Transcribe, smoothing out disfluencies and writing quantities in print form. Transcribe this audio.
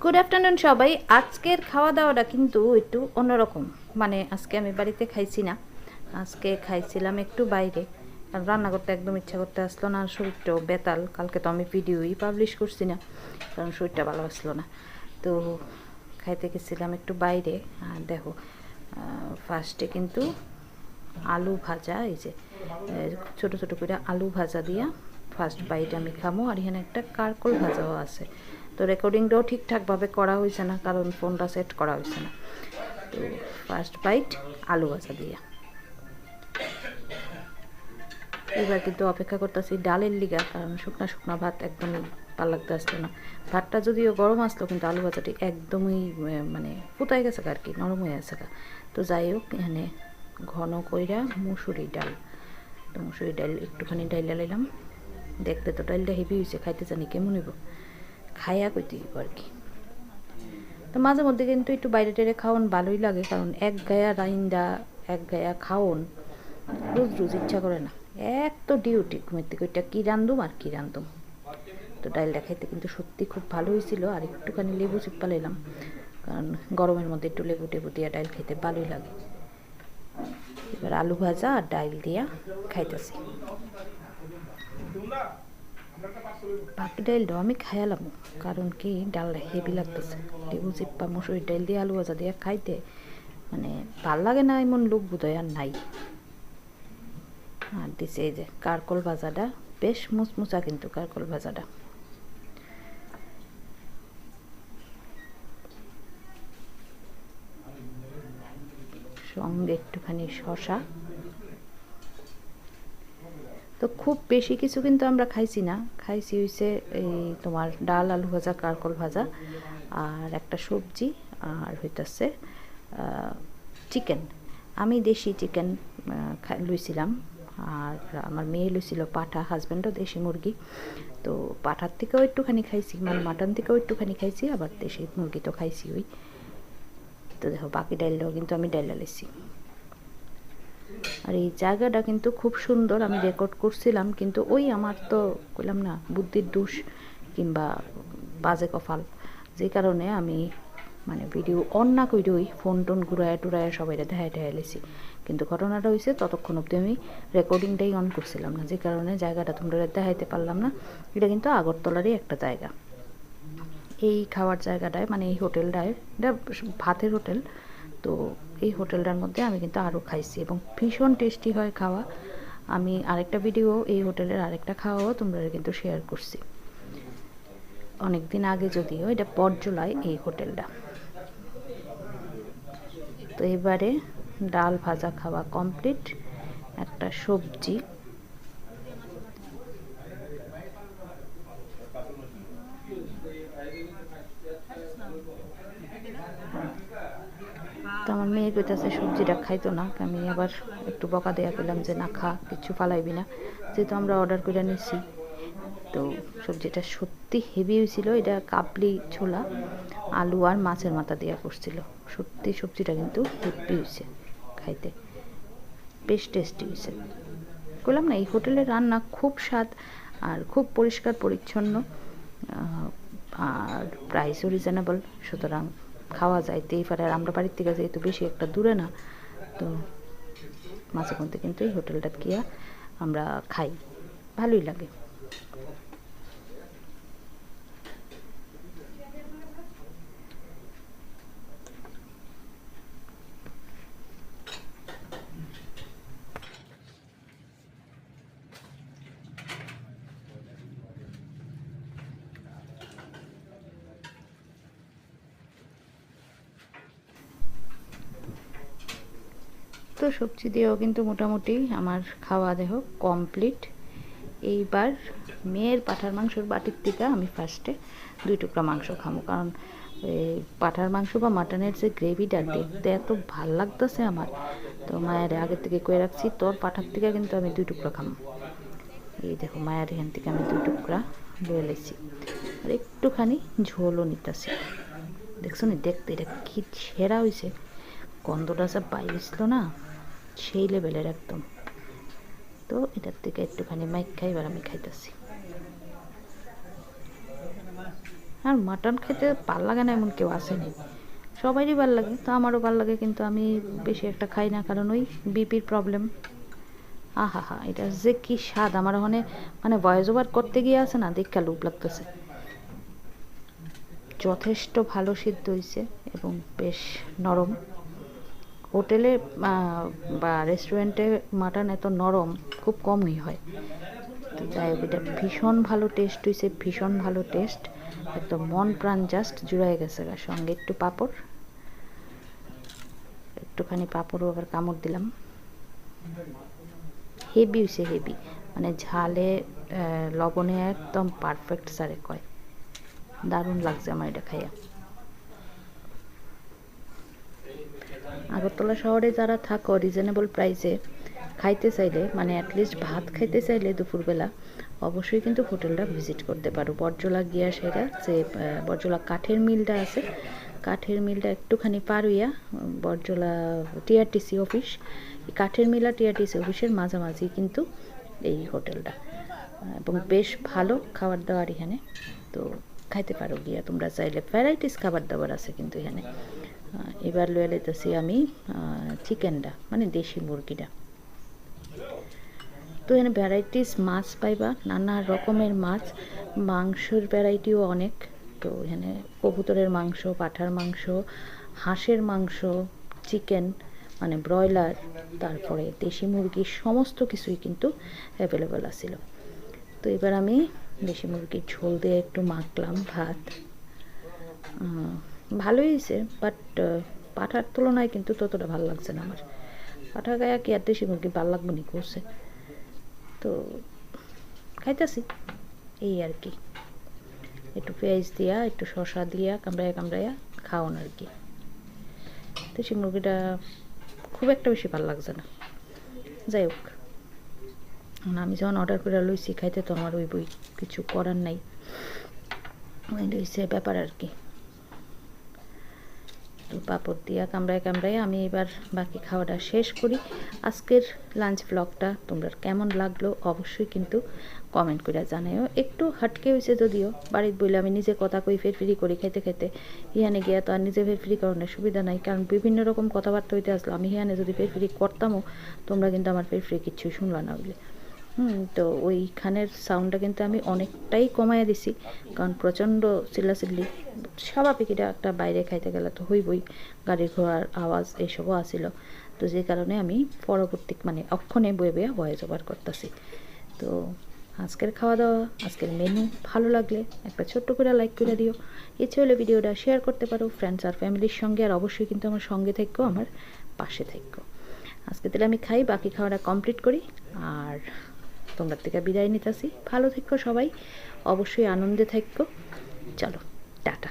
Good afternoon সবাই। আজকের খাওয়া দাওয়াটা কিন্তু একটু অন্যরকম। মানে আজকে আমি বাড়িতে খাইছি না, আজকে খাইছিলাম একটু বাইরে। কারণ রান্না করতে একদম ইচ্ছা করতে আসলো না, শরীরটাও বেতাল। কালকে তো আমি ভিডিওই পাবলিশ করছি না, কারণ শরীরটা ভালো আসলো না। তো খাইতে গেছিলাম একটু বাইরে। আর দেখো, ফার্স্টে কিন্তু আলু ভাজা, এই যে ছোটো ছোটো করে আলু ভাজা দিয়া ফার্স্ট বাইট আমি খামো। আর এখানে একটা কারকল ভাজাও আছে। তো রেকর্ডিংটাও ঠিকঠাকভাবে করা হয়েছে না, কারণ ফোনটা সেট করা হয়েছে না। তো ফার্স্ট বাইট আলু ভাজা দিয়া এবার কিন্তু অপেক্ষা করতেছি ডালের লিগা, কারণ শুকনা শুকনা ভাত একদমই ভালো লাগতে আসতো না। ভাতটা যদিও গরম আসলো, কিন্তু আলু ভাজাটি একদমই মানে ফুটাই গেছে আর কি, নরম হয়ে গেছে। তো যাই হোক, এখানে ঘন কইরা মুসুরি ডাল, তো মুসুরি ডাল একটুখানি ডাইলা লাইলাম। দেখতে তো ডালটা হেভি হয়েছে, খাইতে জানি কেমন হইব, খাইয়া কইতে হইব আর কি। তো মাঝে মধ্যে কিন্তু একটু বাইরে টেরে খাওয়ান ভালোই লাগে, কারণ এক গায়া রাইন্দা এক গায়া খাওন রোজ রোজ ইচ্ছা করে না। এক তো ডিউটি ঘুমের থেকে ওইটা কী রান্ধুম আর কী রান্ধুম। তো ডালটা খাইতে কিন্তু সত্যি খুব ভালো হয়েছিল। আর একটুখানি লেবু চিপ্পা নিলাম, কারণ গরমের মধ্যে একটু লেবু টেবু দিয়া ডাল খেতে ভালোই লাগে। এবার আলু ভাজা আর ডাল দিয়া খাইতেছি। বাকি ডালটাও আমি খাইলাম, কারণ কি ডালটা হেভি লাগতেছে। লেবু চিপ্পা মুসুরির ডাল দিয়ে আলু ভাজা দিয়ে খাইতে মানে ভাল লাগে না এমন লোক বোধহয় আর নাই। আর দিছে এই যে কারকল ভাজাটা, বেশ মুচমুচা কিন্তু কারকল ভাজাটা। সঙ্গে একটুখানি শশা। তো খুব বেশি কিছু কিন্তু আমরা খাইছি না, খাইছি হইছে এই তোমার ডাল, আলু ভাজা, কারকল ভাজা আর একটা সবজি, আর হইতাছে চিকেন। আমি দেশি চিকেন লইছিলাম, আর আমার মেয়ে লইছিল পাঠা, হাজব্যান্ডও দেশি মুরগি। তো পাঠার থেকেও একটুখানি খাইছি, মানে মাটন থেকেও একটুখানি খাইছি, আবার দেশি মুরগি তো খাইছি ওই। তো দেখো বাকি ডাইলটাও কিন্তু আমি ডাইলা লইছি। আর এই জায়গাটা কিন্তু খুব সুন্দর, আমি রেকর্ড করছিলাম, কিন্তু ওই আমার তো কইলাম না বুদ্ধির দোষ কিংবা বাজে কপাল, যে কারণে আমি মানে ভিডিও অন না কইরই ফোন টোন ঘুরায় টুরায় সবাই দেখায় টেহাই লেছি। কিন্তু ঘটনাটা হয়েছে ততক্ষণ অবধি আমি রেকর্ডিংটাই অন করছিলাম না, যে কারণে জায়গাটা তোমরা দেখাইতে পারলাম না। এটা কিন্তু আগরতলারই একটা জায়গা। এই খাওয়ার জায়গাটায়, মানে এই হোটেলটায়, এটা ভাতের হোটেল। তো এই হোটেলটার মধ্যে আমি কিন্তু আরও খাইছি এবং ভীষণ টেস্টি হয় খাওয়া। আমি আরেকটা ভিডিও এই হোটেলের আরেকটা খাওয়াও তোমরা কিন্তু শেয়ার করছি অনেক দিন আগে, যদিও এটা পরজলায় এই হোটেলটা। তো এবারে ডাল ভাজা খাওয়া কমপ্লিট, একটা সবজি, তো আমার মেয়ে কইতাছে সবজিটা খাইতো না, আমি আবার একটু বকা দেয়া করলাম যে না খা, কিছু ফালাইবি না, যেহেতু আমরা অর্ডার করে নিছি। তো সবজিটা সত্যি হেভি হয়েছিল, এটা কাবলি ছোলা আলু আর মাছের মাথা দেওয়া করছিল। সত্যি সবজিটা কিন্তু হেভি হয়েছে, খাইতে বেশ টেস্টি হয়েছে। বললাম না এই হোটেলের রান্না খুব স্বাদ আর খুব পরিষ্কার পরিচ্ছন্ন, আর প্রাইসও রিজনেবল, সুতরাং খাওয়া যাইতেই পারে। আর আমরা বাড়ির থেকে যেহেতু বেশি একটা দূরে না, তো মাঝে মধ্যে কিন্তু এই হোটেলটা গিয়া আমরা খাই, ভালোই লাগে। তো সবজি দিয়েও কিন্তু মোটামুটি আমার খাওয়া দেহ কমপ্লিট। এইবার মেয়ের পাঁঠার মাংসর বাটির থেকে আমি ফার্স্টে 2 টুকরা মাংস খাবো, কারণ পাঁঠার মাংস বা মাটনের যে গ্রেভিটা দেখতে এত ভাল লাগতেছে আমার। তো মায়ের আগের থেকে কয়ে রাখছি তোর পাঁঠার থেকে কিন্তু আমি 2 টুকরা খাবো। এই দেখো মায়ের এখান থেকে আমি 2 টুকরা লয়ে লেছি, আর একটুখানি ঝোলও নিতেছি। দেখছো নি, দেখতে এটা কি সেরা হয়েছে, গন্ধটা যা বাইরেছিল না, সেই লেভেলের একদম। তো এটার থেকে একটুখানি মাইক খাই, এবার আমি খাইতেছি। আর মাটন খেতে ভাল লাগে না এমন কেউ আসেনি, সবারই ভাল লাগে, তো আমারও ভাল লাগে, কিন্তু আমি বেশি একটা খাই না, কারণ ওই বিপির প্রবলেম। আহা হা, এটা যে কি স্বাদ! আমার ওখানে মানে ভয়েস ওভার করতে গিয়ে আছে না, দেখা লোভ লাগতেছে। যথেষ্ট ভালো সিদ্ধ হয়েছে এবং বেশ নরম। হোটেলে বা রেস্টুরেন্টে মাটন এত নরম খুব কমই হয়। তো যাই হোক, এটা ভীষণ ভালো টেস্ট হয়েছে, ভীষণ ভালো টেস্ট, একদম মন প্রাণ জাস্ট জুড়াই গেছে। সঙ্গে একটু পাঁপড়, একটুখানি পাঁপড়ও আবার কামড় দিলাম। হেভি হয়েছে, হেভি, মানে ঝালে লবণে একদম পারফেক্ট স্যারে কয়, দারুণ লাগছে আমার এটা খাইয়া। আগরতলা শহরে যারা থাকো রিজনেবল প্রাইসে খাইতে চাইলে, মানে অ্যাটলিস্ট ভাত খাইতে চাইলে দুপুরবেলা অবশ্যই কিন্তু হোটেলটা ভিজিট করতে পারো। বরজলা গিয়া সেটা যে বরজলা কাঠের মিলটা আছে, কাঠের মিলটা একটুখানি পার হইয়া বরজলা টিআরটিসি অফিস, কাঠের মিল আর টিআরটিসি অফিসের মাঝামাঝি কিন্তু এই হোটেলটা, এবং বেশ ভালো খাবার দাবার এখানে। তো খাইতে পারো গিয়া তোমরা চাইলে, ভ্যারাইটিস খাবার দাবার আছে কিন্তু এখানে। এবার লয়ে লইতেছি আমি চিকেনটা, মানে দেশি মুরগিটা। তো এখানে ভ্যারাইটিস মাছ পাইবা, নানা রকমের মাছ, মাংসের ভ্যারাইটিও অনেক। তো এখানে কবুতরের মাংস, পাঁঠার মাংস, হাঁসের মাংস, চিকেন মানে ব্রয়লার, তারপরে দেশি মুরগি, সমস্ত কিছুই কিন্তু অ্যাভেলেবল আছিল। তো এবার আমি দেশি মুরগির ঝোল দিয়ে একটু মাখলাম ভাত, ভালোই হয়েছে, বাট পাঁঠার তুলনায় কিন্তু ততটা ভালো লাগছে না আমার। পাঁঠা গায়ে কি আর দেশি মুরগি ভালো লাগবে নি করছে, তো খাইতেছি এই আর কি, একটু পেঁয়াজ দিয়া একটু শসা দিয়া কামড়াইয়া কামড়াইয়া খাওয়ান আর কি। দেশি মুরগিটা খুব একটা বেশি ভালো লাগছে না। যাই হোক, আমি যখন অর্ডার করে লইছি খাইতে, তো আমার ওই বই কিছু করার নাই, হয়েছে ব্যাপার আর কি। তো পাঁপড় দিয়া কামড়ায় কামড়ায় আমি এবার বাকি খাওয়াটা শেষ করি। আজকের লাঞ্চ ব্লগটা তোমরা কেমন লাগলো অবশ্যই কিন্তু কমেন্ট করে জানাইও। একটু হাটকে হয়েছে যদিও, বাড়িতে বইলে আমি নিজে কথা কই ফেরফিরি করি খাইতে খাইতে, হিয়ানে গিয়া তো আর নিজে ফেরফিরি করানোর সুবিধা নাই, কারণ বিভিন্ন রকম কথাবার্তা হইতে আসলো। আমি হিয়ানে যদি ফেরফিরি করতামও, তোমরা কিন্তু আমার ফেরফিরি কিচ্ছুই শুনলা না বলে। তো ওইখানের সাউন্ডটা কিন্তু আমি অনেকটাই কমাইয়া দিছি, কারণ প্রচণ্ড চিল্লাচিল্লি, স্বাভাবিক, এটা একটা বাইরে খাইতে গেলে তো হইবই, গাড়ির ঘোড়ার আওয়াজ এইসবও আসিল। তো যে কারণে আমি পরবর্তী মানে অক্ষণে বয়ে বয়ে ভয়েস ওভার করতেছি। তো আজকের খাওয়া দাওয়া, আজকের মেনু ভালো লাগলে একটা ছোট্ট করে লাইক করে দিও। ইচ্ছে হলে ভিডিওটা শেয়ার করতে পারো ফ্রেন্ডস আর ফ্যামিলির সঙ্গে, আর অবশ্যই কিন্তু আমার সঙ্গে থেকো, আমার পাশে থেকো। আজকে তাহলে আমি খাই, বাকি খাওয়াটা কমপ্লিট করি, আর তোমরা থেকে বিদায় নিতেছি। ভালো থেকো সবাই, অবশ্যই আনন্দে থেকো। চলো, টাটা।